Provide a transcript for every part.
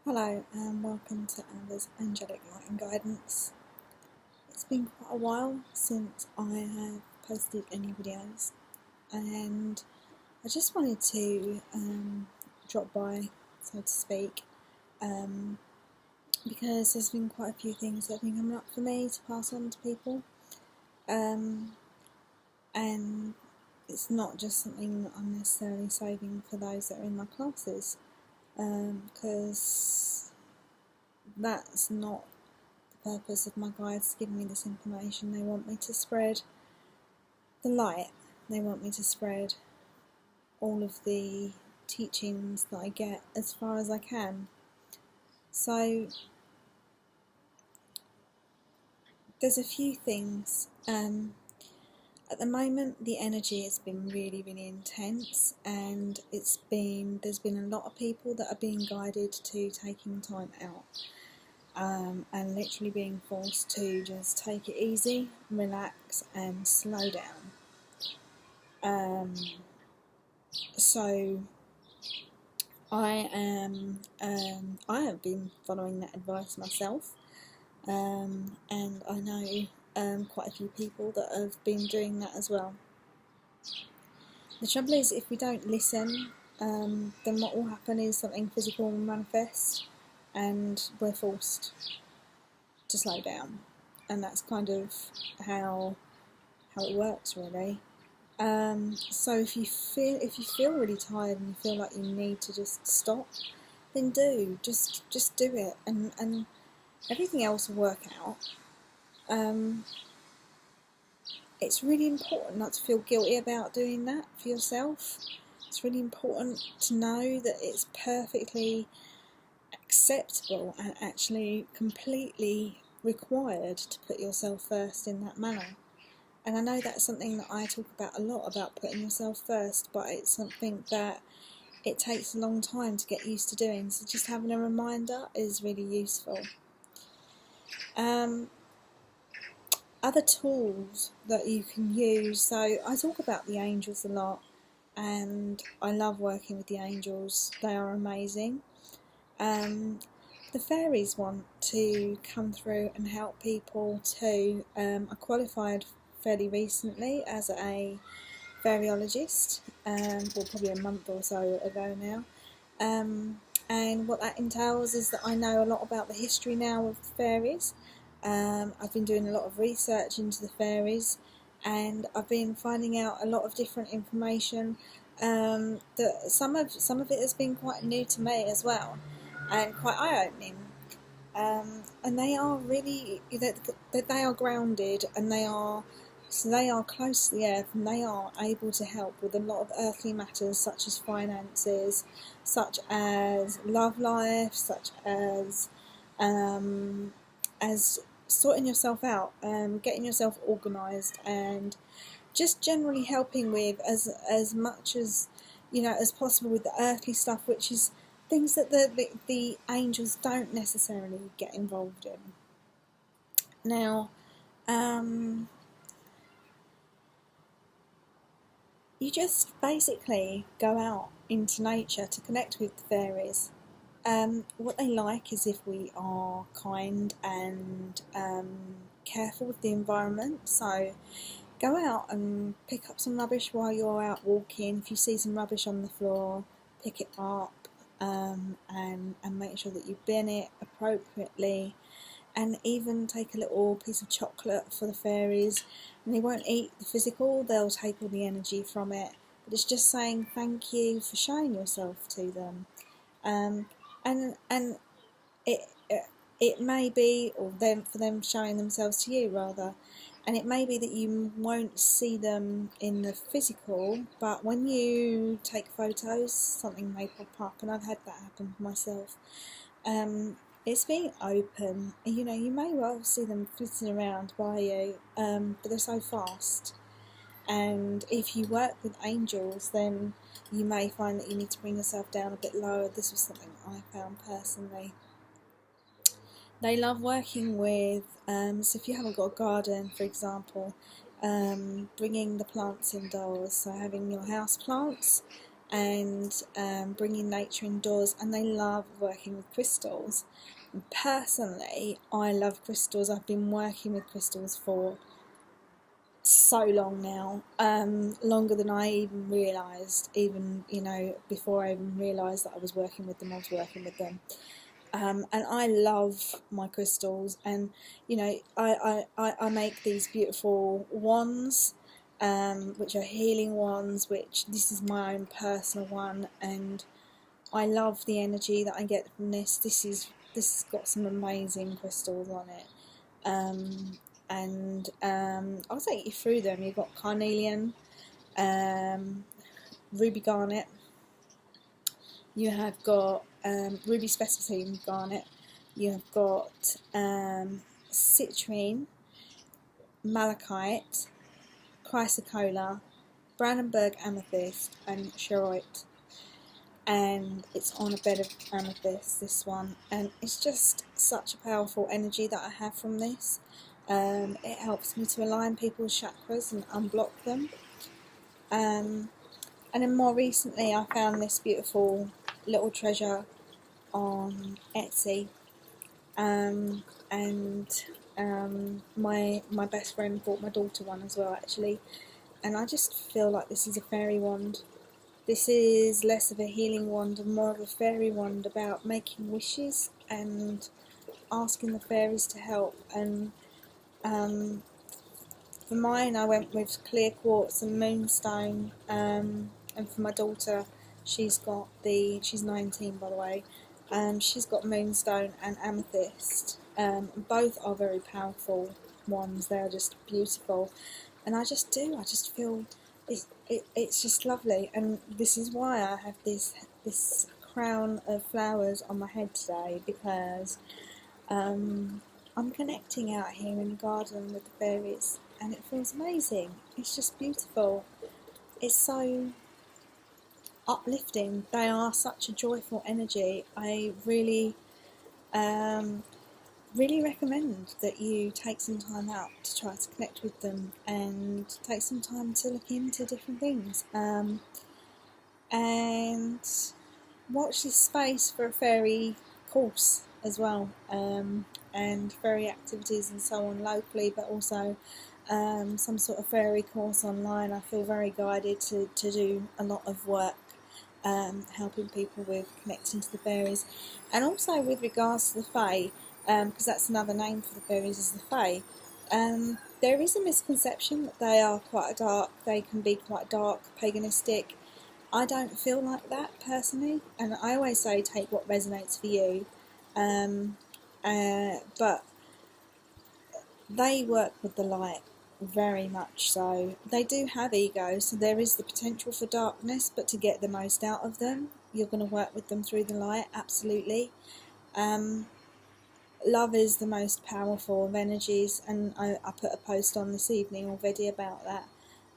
Hello and welcome to Amber's Angelic Light and Guidance. It's been quite a while since I have posted any videos, and I just wanted to drop by, so to speak, because there's been quite a few things that have been coming up for me to pass on to people, and it's not just something that I'm necessarily saving for those that are in my classes, because that's not the purpose of my guides giving me this information. They want me to spread the light. They want me to spread all of the teachings that I get as far as I can. So there's a few things. At the moment, the energy has been really, really intense, and there's been a lot of people that are being guided to taking time out. And literally being forced to just take it easy, relax and slow down. So I have been following that advice myself, and I know quite a few people that have been doing that as well. The trouble is, if we don't listen, then what will happen is something physical will manifest, and we're forced to slow down, and that's kind of how it works, really. So if you feel really tired and you feel like you need to just stop, then just do it, and everything else will work out. It's really important not to feel guilty about doing that for yourself. It's really important to know that it's perfectly acceptable and actually completely required to put yourself first in that manner. And I know that's something that I talk about a lot, about putting yourself first, but it's something that it takes a long time to get used to doing, so just having a reminder is really useful. Other tools that you can use, so I talk about the angels a lot, and I love working with the angels. They are amazing. The fairies want to come through and help people too. I qualified fairly recently as a fairyologist, well, probably a month or so ago now, and what that entails is that I know a lot about the history now of the fairies. I've been doing a lot of research into the fairies, and I've been finding out a lot of different information. That some of it has been quite new to me as well, and quite eye-opening. And they are really, they are grounded, and they are close to the earth, and they are able to help with a lot of earthly matters, such as finances, such as love life, such as sorting yourself out, getting yourself organised, and just generally helping with as much as as possible with the earthly stuff, which is things that the angels don't necessarily get involved in. Now, you just basically go out into nature to connect with the fairies. What they like is if we are kind and careful with the environment. So go out and pick up some rubbish while you're out walking. If you see some rubbish on the floor, pick it up, and make sure that you bin it appropriately. And even take a little piece of chocolate for the fairies. And they won't eat the physical, they'll take all the energy from it. But it's just saying thank you for showing yourself to them. And it may be, or for them showing themselves to you rather, and it may be that you won't see them in the physical, but when you take photos, something may pop up, and I've had that happen for myself. It's being open. You may well see them flitting around by you, but they're so fast. And if you work with angels, then you may find that you need to bring yourself down a bit lower. This was something I found personally. They love working with, so if you haven't got a garden, for example, bringing the plants indoors, so having your house plants, and bringing nature indoors, and they love working with crystals. And personally, I love crystals. I've been working with crystals for so long now, longer than I even realised. Even, you know, before I even realised that I was working with them, I was working with them. And I love my crystals, and you know, I make these beautiful wands, which are healing wands, which this is my own personal one, and I love the energy that I get from this. This has got some amazing crystals on it. I'll take you through them. You've got carnelian, ruby garnet, you have got ruby spessartine garnet, you have got citrine, malachite, chrysocolla, Brandenburg amethyst, and charoite. And it's on a bed of amethyst, this one, and it's just such a powerful energy that I have from this. It helps me to align people's chakras and unblock them. And then more recently I found this beautiful little treasure on Etsy, and my best friend bought my daughter one as well, actually, and I just feel like this is a fairy wand. This is less of a healing wand and more of a fairy wand, about making wishes and asking the fairies to help. And for mine, I went with clear quartz and moonstone, and for my daughter, she's 19, by the way, she's got moonstone and amethyst. Both are very powerful ones. They are just beautiful, and I just feel it's just lovely. And this is why I have this crown of flowers on my head today, because I'm connecting out here in the garden with the fairies, and it feels amazing. It's just beautiful. It's so uplifting. They are such a joyful energy. I really recommend that you take some time out to try to connect with them, and take some time to look into different things, and watch this space for a fairy course as well, and fairy activities and so on locally, but also some sort of fairy course online. I feel very guided to do a lot of work, helping people with connecting to the fairies, and also with regards to the Fae, because that's another name for the fairies, is the Fae. There is a misconception that they can be quite dark, paganistic. I don't feel like that personally, and I always say take what resonates for you, but they work with the light very much so. They do have egos, so there is the potential for darkness, but to get the most out of them, you're going to work with them through the light, absolutely. Love is the most powerful of energies, and I put a post on this evening already about that,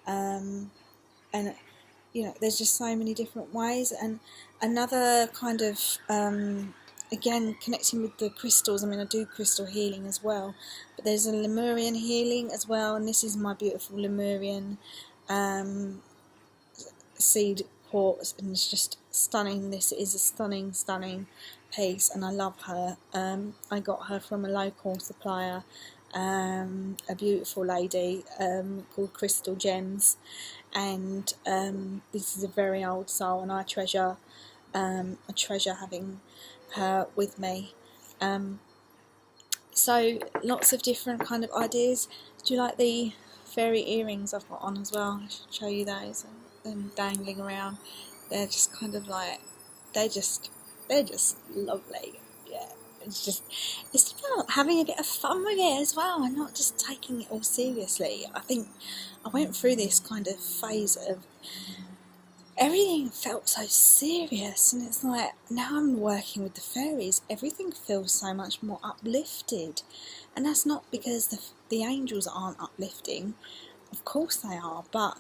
and you know, there's just so many different ways. And another kind of again, connecting with the crystals, I mean, I do crystal healing as well, but there's a Lemurian healing as well, and this is my beautiful Lemurian seed quartz, and it's just stunning. This is a stunning piece, and I love her. I got her from a local supplier, a beautiful lady called Crystal Gems, and this is a very old soul, and I treasure having her with me. So lots of different kind of ideas. Do you like the fairy earrings I've got on as well? I should show you those, them dangling around. They're just kind of like, they're just lovely. Yeah, it's about having a bit of fun with it as well, and not just taking it all seriously. I think I went through this kind of phase of everything felt so serious, and it's like, now I'm working with the fairies, everything feels so much more uplifted. And that's not because the angels aren't uplifting, of course they are, but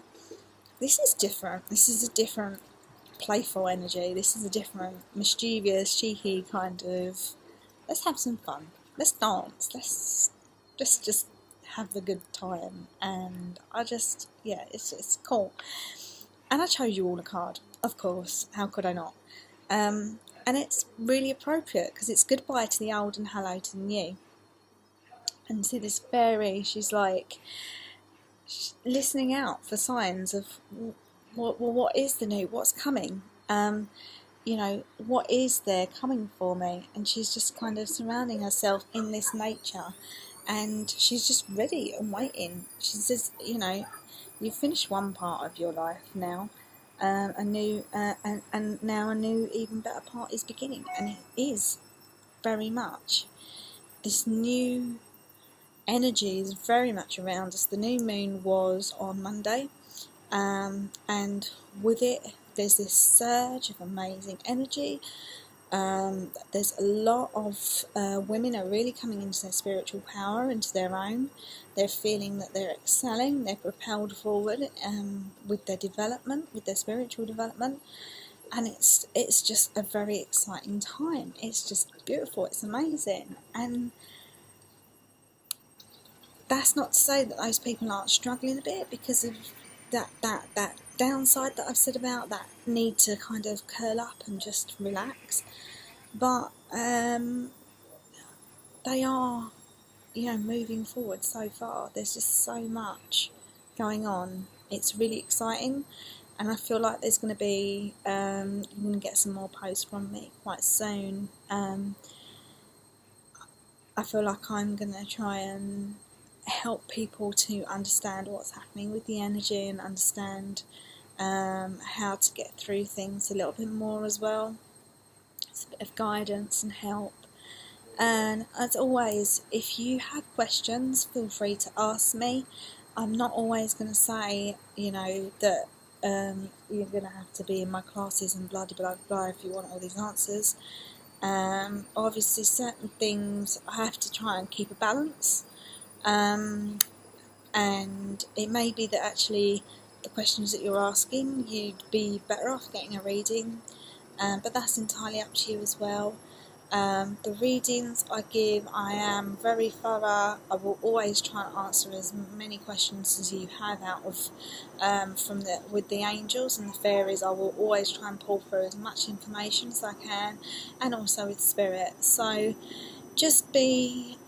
this is different. This is a different playful energy. This is a different mischievous, cheeky kind of, let's have some fun, let's dance, let's just have a good time. And I just, yeah, it's cool. And I chose you all a card. Of course, how could I not? And it's really appropriate because it's goodbye to the old and hello to the new. And see this fairy, she's like listening out for signs of what is the new, what's coming, what is there coming for me. And she's just kind of surrounding herself in this nature, and she's just ready and waiting. She says, you've finished one part of your life now. A new and now a new, even better part is beginning, and it is very much this new energy is very much around us. The new moon was on Monday, and with it there's this surge of amazing energy. There's a lot of women are really coming into their spiritual power, into their own. They're feeling that they're excelling, they're propelled forward with their development, with their spiritual development, and it's just a very exciting time. It's just beautiful, it's amazing. And that's not to say that those people aren't struggling a bit because of that downside that I've said about, that need to kind of curl up and just relax. But they are, moving forward so far. There's just so much going on. It's really exciting, and I feel like there's going to be, you're going to get some more posts from me quite soon. I feel like I'm going to try and help people to understand what's happening with the energy and understand how to get through things a little bit more as well. It's a bit of guidance and help. And as always, if you have questions, feel free to ask me. I'm not always going to say, that you're going to have to be in my classes and blah, blah, blah, blah if you want all these answers. Obviously, certain things I have to try and keep a balance. And it may be that actually the questions that you're asking, you'd be better off getting a reading. But that's entirely up to you as well. The readings I give, I am very thorough. I will always try and answer as many questions as you have out of with the angels and the fairies. I will always try and pull through as much information as I can, and also with spirit. So just be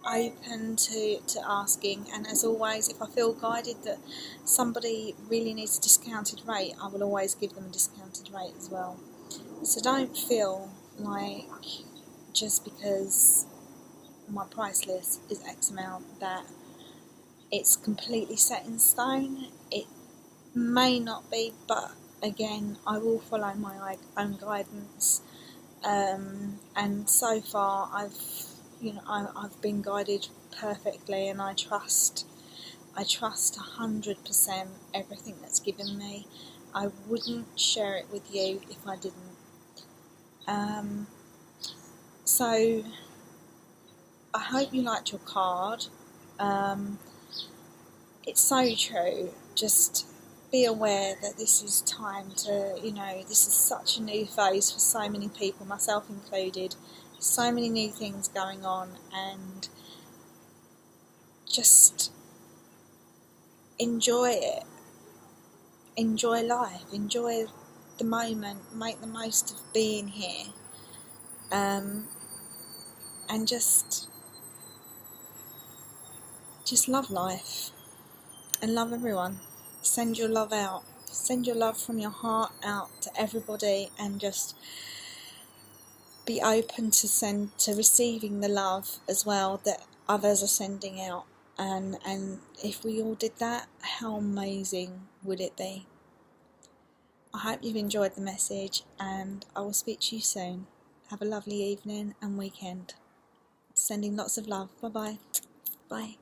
open to asking, and as always, if I feel guided that somebody really needs a discounted rate, I will always give them a discounted rate as well. So don't feel like just because my price list is X amount that it's completely set in stone. It may not be, but again, I will follow my own guidance, and so far I've been guided perfectly, and I trust 100% everything that's given me. I wouldn't share it with you if I didn't. So I hope you liked your card. It's so true. Just be aware that this is time to, this is such a new phase for so many people, myself included. So many new things going on, and just enjoy it. Enjoy life. Enjoy the moment. Make the most of being here. And just love life and love everyone. Send your love out. Send your love from your heart out to everybody, and just be open to receiving the love as well that others are sending out. And if we all did that, how amazing would it be? I hope you've enjoyed the message, and I will speak to you soon. Have a lovely evening and weekend. Sending lots of love. Bye-bye. Bye.